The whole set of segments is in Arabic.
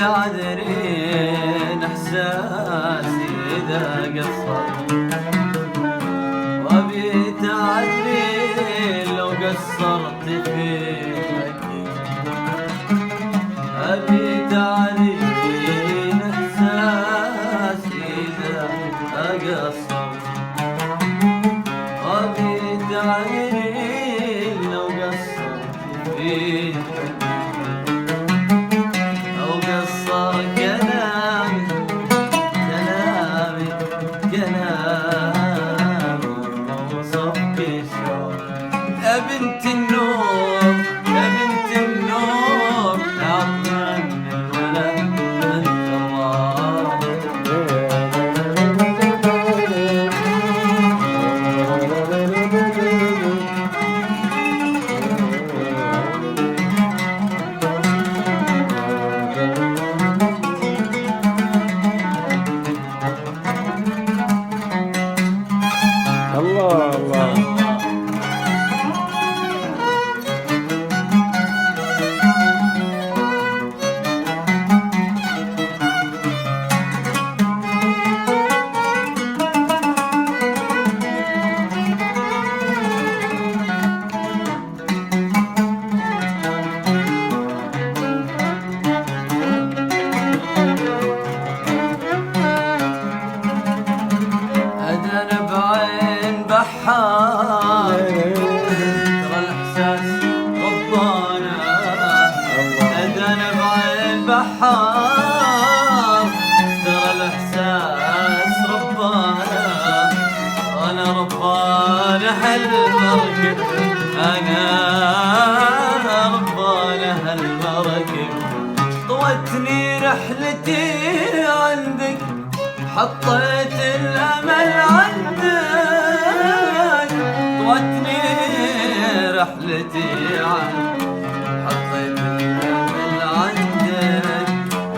تعذرين احساسي اذا قصرت، وابي تعذرين لو قصرت في حقي، ابي تعذرين احساسي اذا قصرت، وابي تعذرين لو قصرت في حقي، أو قصر كلامي وصفك شلون. يا بنت النور يا بنت النور، أعطنا من الولد أنت الله. الله الله. أنا بعين بحار ترى الإحساس ربانا، أنا بعين بحار ترى الإحساس ربانا، أنا ربانا هالمركب، أنا ربانا هالمركب، طوتني رحلتي عندك، حطيت الأمل عندك، طوتني رحلتي عنك، حطيت الأمل عندك،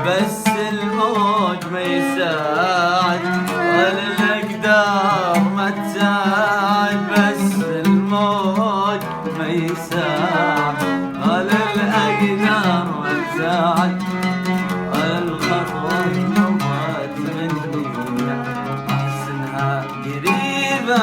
بس الموج ما يساعد ولا الأقدار ما تساعد، بس الموج ما يساعد ولا الأقدار ما تساعد، الخطوة قريبة